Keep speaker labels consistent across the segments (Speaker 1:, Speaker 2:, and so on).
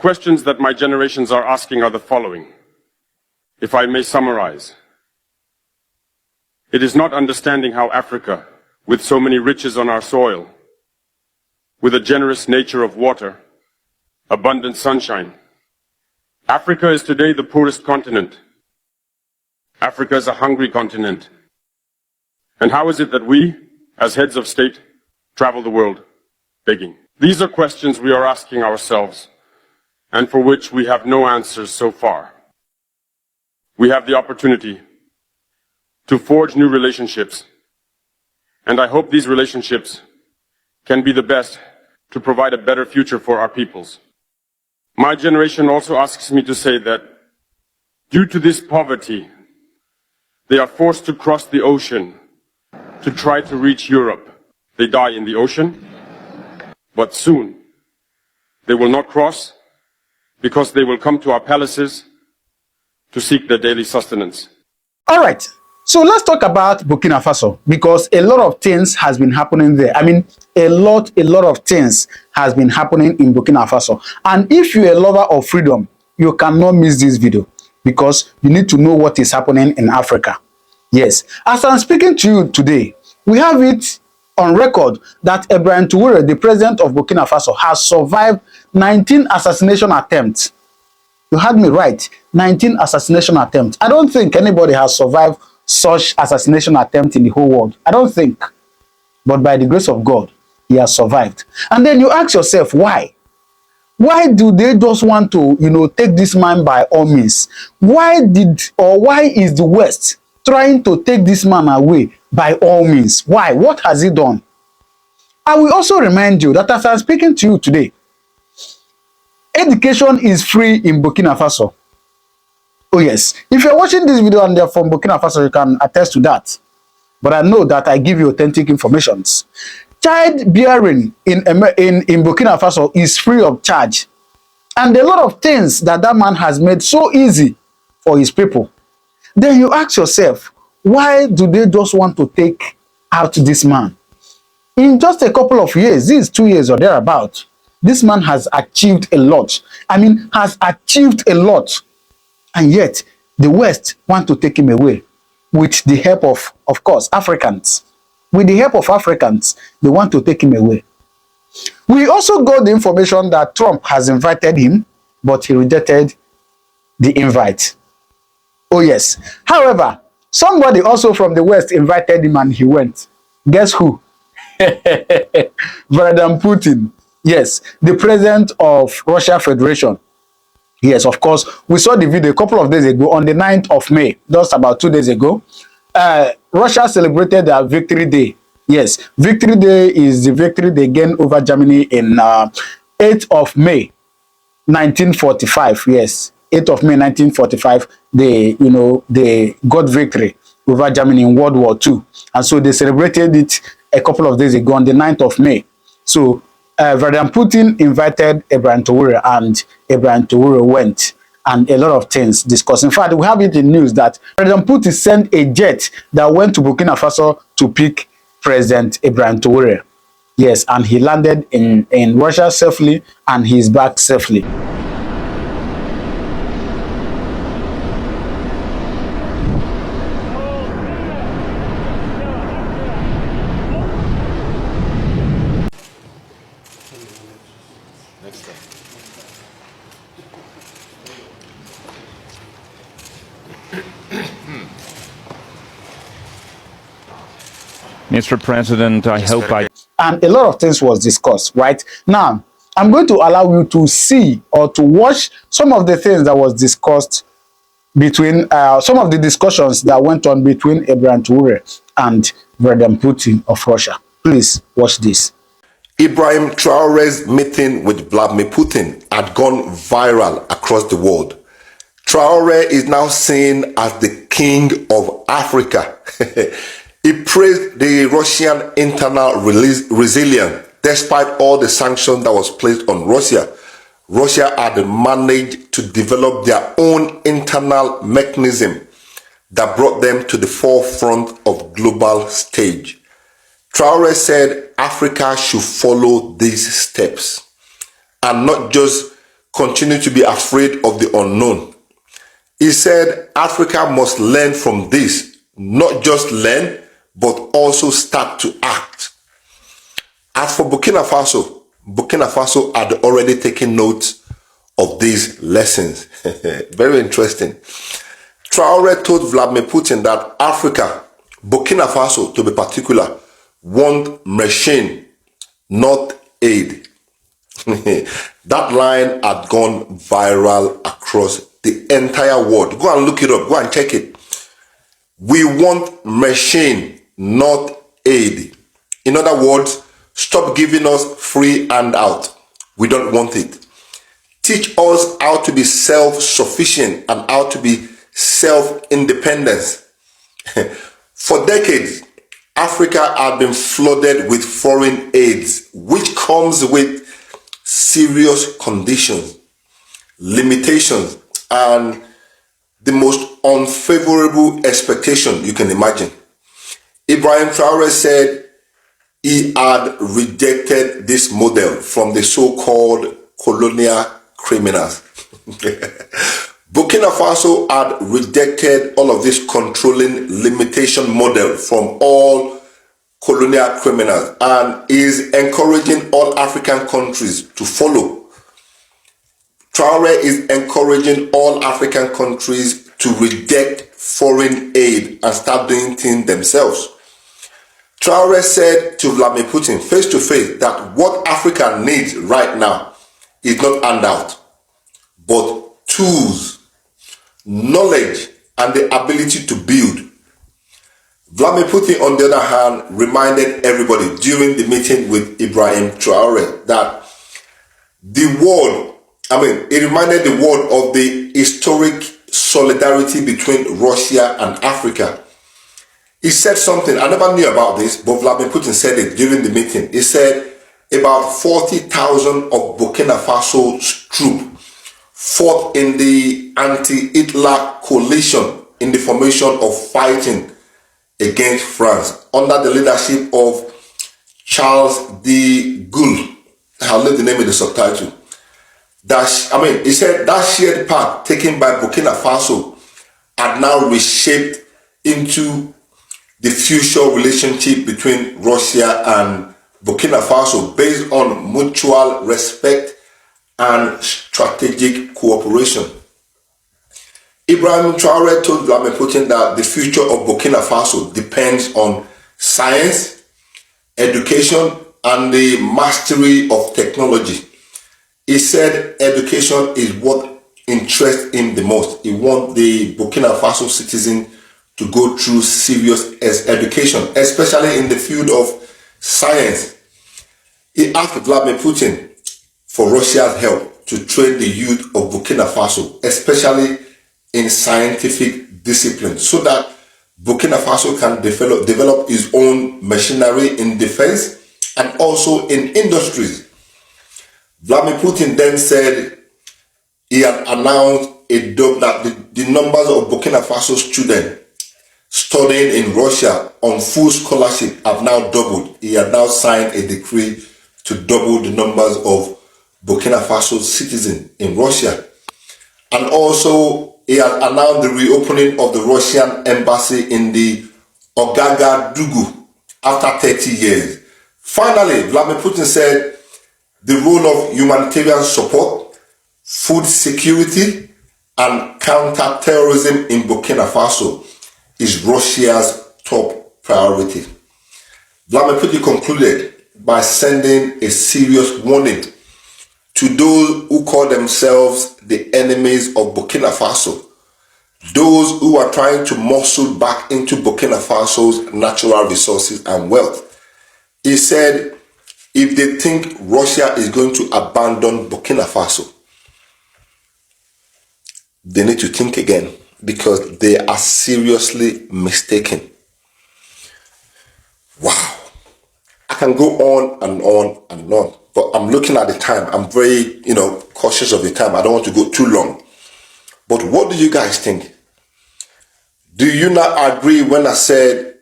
Speaker 1: questions that my generations are asking are the following, if I may summarize. It is not understanding how Africa, with so many riches on our soil, with a generous nature of water, abundant sunshine. Africa is today the poorest continent. Africa is a hungry continent. And how is it that we, as heads of state, travel the world begging? These are questions we are asking ourselves, and for which we have no answers so far. We have the opportunity to forge new relationships, and I hope these relationships can be the best to provide a better future for our peoples. My generation also asks me to say that due to this poverty, they are forced to cross the ocean to try to reach Europe. They die in the ocean, but soon they will not cross because they will come to our palaces to seek their daily sustenance.
Speaker 2: All right. So let's talk about Burkina Faso, because a lot of things has been happening there. I mean, a lot of things has been happening in Burkina Faso. And if you're a lover of freedom, you cannot miss this video, because you need to know what is happening in Africa. Yes, as I'm speaking to you today, we have it on record that Ibrahim Traore, the president of Burkina Faso, has survived 19 assassination attempts. You heard me right, 19 assassination attempts. I don't think anybody has survived such assassination attempt in the whole world. I don't think. But by the grace of God, he has survived. And then you ask yourself, why? Why do they just want to, take this man by all means? Why is the West trying to take this man away by all means? Why? What has he done? I will also remind you that as I'm speaking to you today, education is free in Burkina Faso. Oh yes, if you're watching this video and you're from Burkina Faso, you can attest to that. But I know that I give you authentic information. Childbearing in Burkina Faso is free of charge. And a lot of things that man has made so easy for his people. Then you ask yourself, why do they just want to take out this man? In just a couple of years, this is 2 years or thereabout, this man has achieved a lot. I mean, has achieved a lot. And yet, the West want to take him away with the help of course, Africans. With the help of Africans, they want to take him away. We also got the information that Trump has invited him, but he rejected the invite. Oh yes. However, somebody also from the West invited him and he went. Guess who? Vladimir Putin. Yes, the president of Russia Federation. Yes, of course. We saw the video a couple of days ago on the 9th of May, just about 2 days ago. Russia celebrated their Victory Day. Yes, Victory Day is the victory they gained over Germany in 8th of May, 1945. Yes, 8th of May, 1945. They got victory over Germany in World War II. And so they celebrated it a couple of days ago on the 9th of May. So Vladimir Putin invited Ibrahim Traore, and Ibrahim Traore went, and a lot of things discussed. In fact, we have it in news that President Putin sent a jet that went to Burkina Faso to pick President Ibrahim Traore. Yes, and he landed in Russia safely, and he's back safely.
Speaker 3: Mr. President, I hope
Speaker 2: And a lot of things was discussed, right? Now, I'm going to allow you to see or to watch some of the things that was discussed between, some of the discussions that went on between Ibrahim Traore and Vladimir Putin of Russia. Please watch this.
Speaker 4: Ibrahim Traore's meeting with Vladimir Putin had gone viral across the world. Traore is now seen as the king of Africa. He praised the Russian internal resilience despite all the sanctions that was placed on Russia. Russia had managed to develop their own internal mechanism that brought them to the forefront of global stage. Traore said Africa should follow these steps and not just continue to be afraid of the unknown. He said Africa must learn from this, not just learn, but also start to act. As for Burkina Faso had already taken note of these lessons. Very interesting. Traore told Vladimir Putin that Africa, Burkina Faso to be particular, want machine, not aid. That line had gone viral across the entire world. Go and look it up. Go and check it. We want machine, not aid. In other words, stop giving us free handout. We don't want it. Teach us how to be self-sufficient and how to be self-independent. For decades, Africa had been flooded with foreign aids, which comes with serious conditions, limitations, and the most unfavorable expectation you can imagine. Ibrahim Traore said he had rejected this model from the so-called colonial criminals. Burkina Faso had rejected all of this controlling limitation model from all colonial criminals and is encouraging all African countries to follow. Traore is encouraging all African countries to reject foreign aid and start doing things themselves. Traore said to Vladimir Putin face to face that what Africa needs right now is not handout, but tools, knowledge, and the ability to build. Vladimir Putin, on the other hand, reminded everybody during the meeting with Ibrahim Traore that he reminded the world of the historic solidarity between Russia and Africa. He said something, I never knew about this, but Vladimir Putin said it during the meeting. He said about 40,000 of Burkina Faso's troops fought in the anti-Hitler coalition in the formation of fighting against France under the leadership of Charles de Gaulle. I'll leave the name in the subtitle. He said that shared path taken by Burkina Faso had now reshaped into the future relationship between Russia and Burkina Faso based on mutual respect and strategic cooperation. Ibrahim Traore told Vladimir Putin that the future of Burkina Faso depends on science, education, and the mastery of technology. He said education is what interests him the most. He wants the Burkina Faso citizen to go through serious education, especially in the field of science. He asked Vladimir Putin for Russia's help to train the youth of Burkina Faso, especially in scientific disciplines, so that Burkina Faso can develop its own machinery in defense and also in industries. Vladimir Putin then said he had announced that the numbers of Burkina Faso students studying in Russia on full scholarship have now doubled. He had now signed a decree to double the numbers of Burkina Faso citizens in Russia. And also, he had announced the reopening of the Russian embassy in the Ouagadougou after 30 years. Finally, Vladimir Putin said the role of humanitarian support, food security, and counter-terrorism in Burkina Faso is Russia's top priority. Vladimir Putin concluded by sending a serious warning to those who call themselves the enemies of Burkina Faso, those who are trying to muscle back into Burkina Faso's natural resources and wealth. He said, if they think Russia is going to abandon Burkina Faso, they need to think again, because they are seriously mistaken. Wow. I can go on and on and on, but I'm looking at the time. I'm very, cautious of the time. I don't want to go too long. But what do you guys think? Do you not agree when I said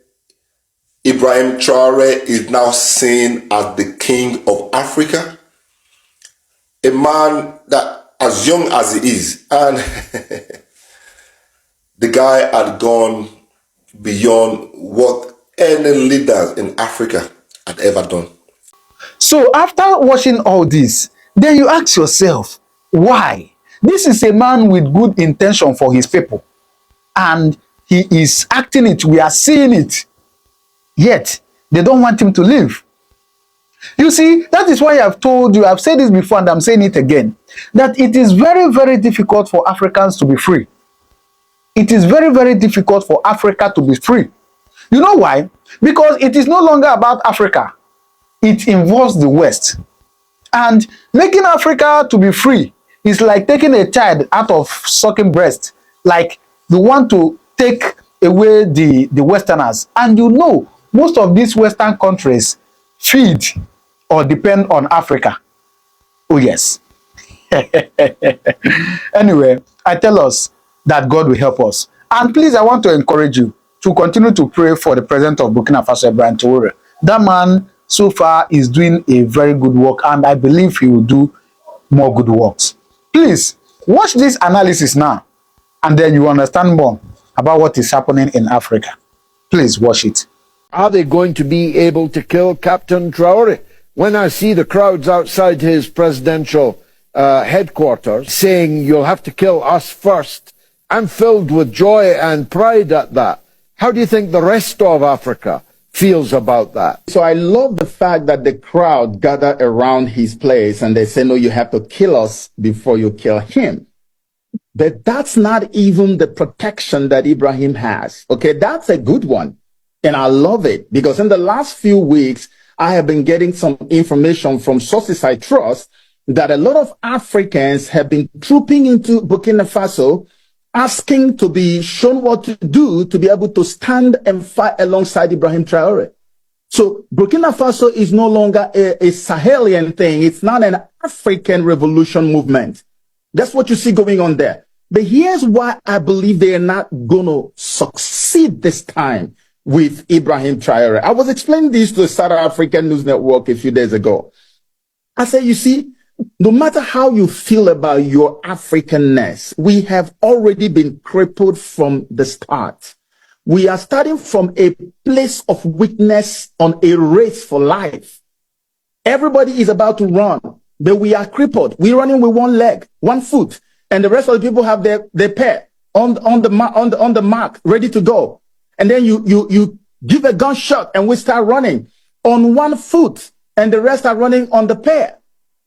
Speaker 4: Ibrahim Traore is now seen as the king of Africa? A man that as young as he is. And the guy had gone beyond what any leaders in Africa had ever done.
Speaker 2: So after watching all this, then you ask yourself, why? This is a man with good intention for his people. And he is acting it. We are seeing it. Yet, they don't want him to live. You see, that is why I've told you, I've said this before and I'm saying it again, that it is very, very difficult for Africans to be free. It is very, very difficult for Africa to be free. You know why? Because it is no longer about Africa. It involves the West. And making Africa to be free is like taking a child out of sucking breast, like they want to take away the Westerners. And you know, most of these Western countries feed or depend on Africa. Oh yes. Anyway, I tell us that God will help us. And please, I want to encourage you to continue to pray for the president of Burkina Faso, Putin and Traore. That man so far is doing a very good work, and I believe he will do more good works. Please watch this analysis now, and then you understand more about what is happening in Africa. Please watch it.
Speaker 5: Are they going to be able to kill Captain Traore? When I see the crowds outside his presidential headquarters saying you'll have to kill us first, I'm filled with joy and pride at that. How do you think the rest of Africa feels about that?
Speaker 6: So I love the fact that the crowd gathered around his place and they say, no, you have to kill us before you kill him. But that's not even the protection that Ibrahim has. Okay, that's a good one. And I love it because in the last few weeks, I have been getting some information from sources I trust that a lot of Africans have been trooping into Burkina Faso, asking to be shown what to do to be able to stand and fight alongside Ibrahim Traore. So Burkina Faso is no longer a Sahelian thing. It's not an African revolution movement. That's what you see going on there. But here's why I believe they are not going to succeed this time with Ibrahim Traore. I was explaining this to the South African News Network a few days ago. I said, you see, no matter how you feel about your Africanness, we have already been crippled from the start. We are starting from a place of weakness on a race for life. Everybody is about to run, but we are crippled. We're running with one leg, one foot, and the rest of the people have their pair on the mark, ready to go. And then you give a gunshot and we start running on one foot, and the rest are running on the pair.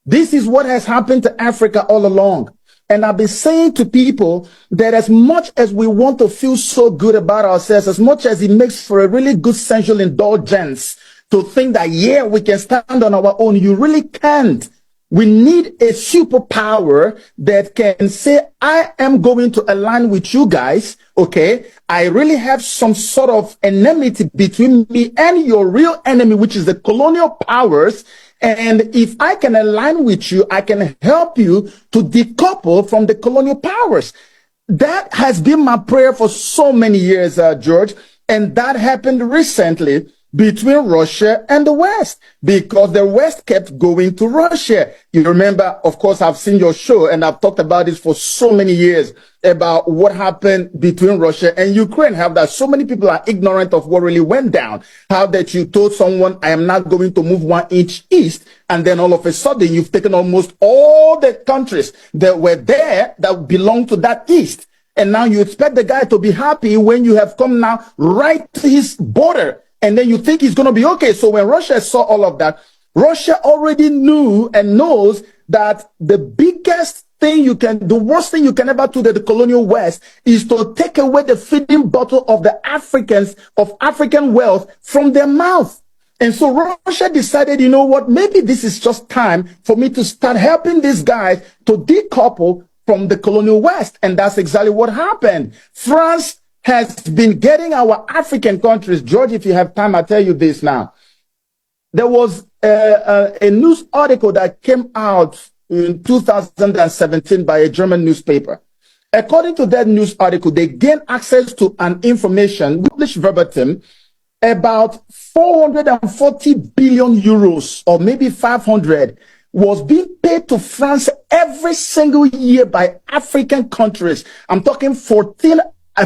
Speaker 6: This is what has happened to Africa all along. And I've been saying to people that as much as we want to feel so good about ourselves, as much as it makes for a really good sensual indulgence to think that, yeah, we can stand on our own, you really can't. We need a superpower that can say, I am going to align with you guys, okay? I really have some sort of enmity between me and your real enemy, which is the colonial powers. And if I can align with you, I can help you to decouple from the colonial powers. That has been my prayer for so many years, George. And that happened recently between Russia and the West, because the West kept going to Russia. You remember, of course, I've seen your show and I've talked about this for so many years about what happened between Russia and Ukraine, how that so many people are ignorant of what really went down, how that you told someone, I am not going to move 1 inch east, and then all of a sudden you've taken almost all the countries that were there that belong to that east. And now you expect the guy to be happy when you have come now right to his border. And then you think he's going to be okay. So when Russia saw all of that, Russia already knew and knows that the biggest thing you can, the worst thing you can ever do to the colonial West is to take away the feeding bottle of the Africans, of African wealth from their mouth. And so Russia decided, you know what, maybe this is just time for me to start helping these guys to decouple from the colonial West. And that's exactly what happened. France has been getting our African countries. George, if you have time, I'll tell you this now. There was a news article that came out in 2017 by a German newspaper. According to that news article, they gained access to an information, published verbatim, about 440 billion euros, or maybe 500, was being paid to France every single year by African countries. I'm talking 14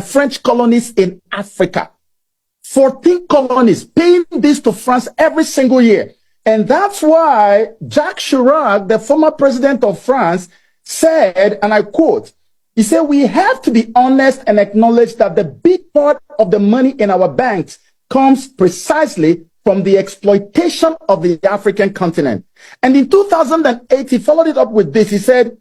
Speaker 6: French colonies in Africa. 14 colonies paying this to France every single year. And that's why Jacques Chirac, the former president of France, said, and I quote, he said, we have to be honest and acknowledge that the big part of the money in our banks comes precisely from the exploitation of the African continent. And in 2008, he followed it up with this. He said,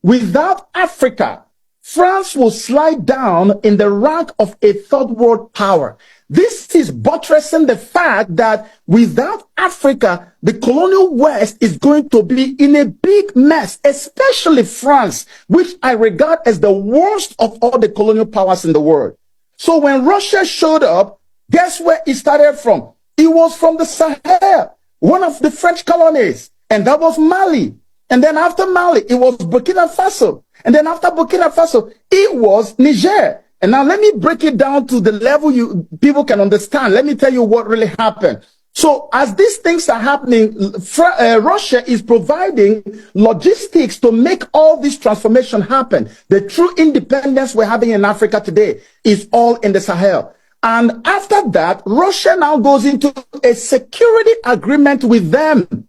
Speaker 6: without Africa, France will slide down in the rank of a third world power. This is buttressing the fact that without Africa, the colonial West is going to be in a big mess, especially France, which I regard as the worst of all the colonial powers in the world. So when Russia showed up, guess where it started from? It was from the Sahel, one of the French colonies, and that was Mali. And then after Mali, it was Burkina Faso. And then after Burkina Faso, it was Niger. And now let me break it down to the level people can understand. Let me tell you what really happened. So as these things are happening, Russia is providing logistics to make all this transformation happen. The true independence we're having in Africa today is all in the Sahel. And after that, Russia now goes into a security agreement with them.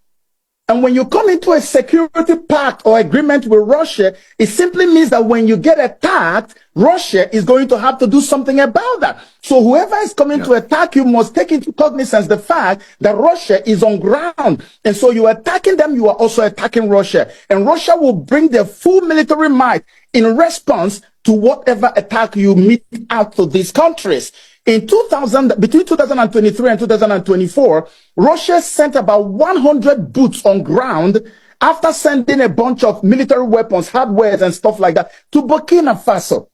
Speaker 6: And when you come into a security pact or agreement with Russia, it simply means that when you get attacked, Russia is going to have to do something about that. So whoever is coming to attack you must take into cognizance the fact that Russia is on ground. And so you are attacking them, you are also attacking Russia. And Russia will bring their full military might in response to whatever attack you meet out to these countries. In between 2023 and 2024, Russia sent about 100 boots on ground after sending a bunch of military weapons, hardware, and stuff like that to Burkina Faso.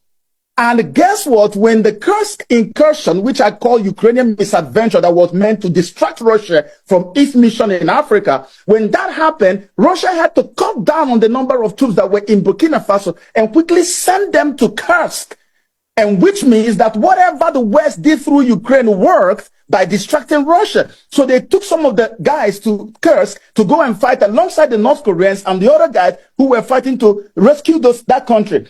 Speaker 6: And guess what? When the Kursk incursion, which I call Ukrainian misadventure, that was meant to distract Russia from its mission in Africa, when that happened, Russia had to cut down on the number of troops that were in Burkina Faso and quickly send them to Kursk. And which means that whatever the West did through Ukraine worked by distracting Russia. So they took some of the guys to Kursk to go and fight alongside the North Koreans and the other guys who were fighting to rescue that country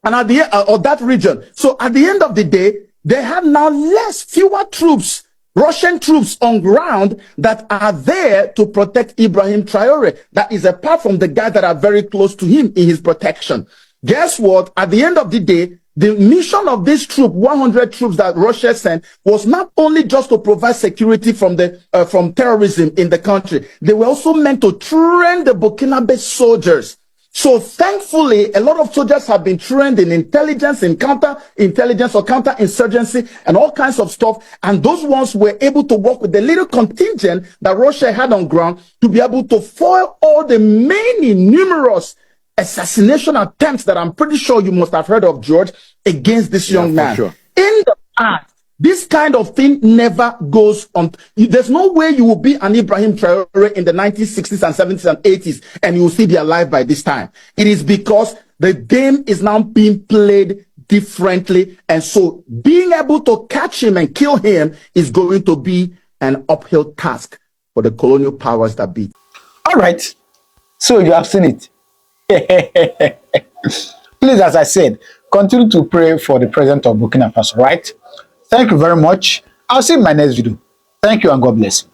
Speaker 6: and at the or that region. So at the end of the day, they have now fewer troops, Russian troops on ground that are there to protect Ibrahim Traore. That is apart from the guys that are very close to him in his protection. Guess what? At the end of the day, the mission of this troop, 100 troops that Russia sent, was not only just to provide security from terrorism in the country. They were also meant to train the Burkinabe soldiers. So thankfully, a lot of soldiers have been trained in intelligence, in counterintelligence or counterinsurgency and all kinds of stuff. And those ones were able to work with the little contingent that Russia had on ground to be able to foil all the many numerous assassination attempts that I'm pretty sure you must have heard of, George, against this young man.
Speaker 5: Sure.
Speaker 6: In the past, this kind of thing never goes on. There's no way you will be an Ibrahim Traore in the 1960s and 70s and 80s and you will still be alive by this time. It is because the game is now being played differently. And so being able to catch him and kill him is going to be an uphill task for the colonial powers that be.
Speaker 2: All right. So you have seen it. Please, as I said, continue to pray for the president of Burkina Faso, right? Thank you very much. I'll see you in my next video. Thank you and God bless you.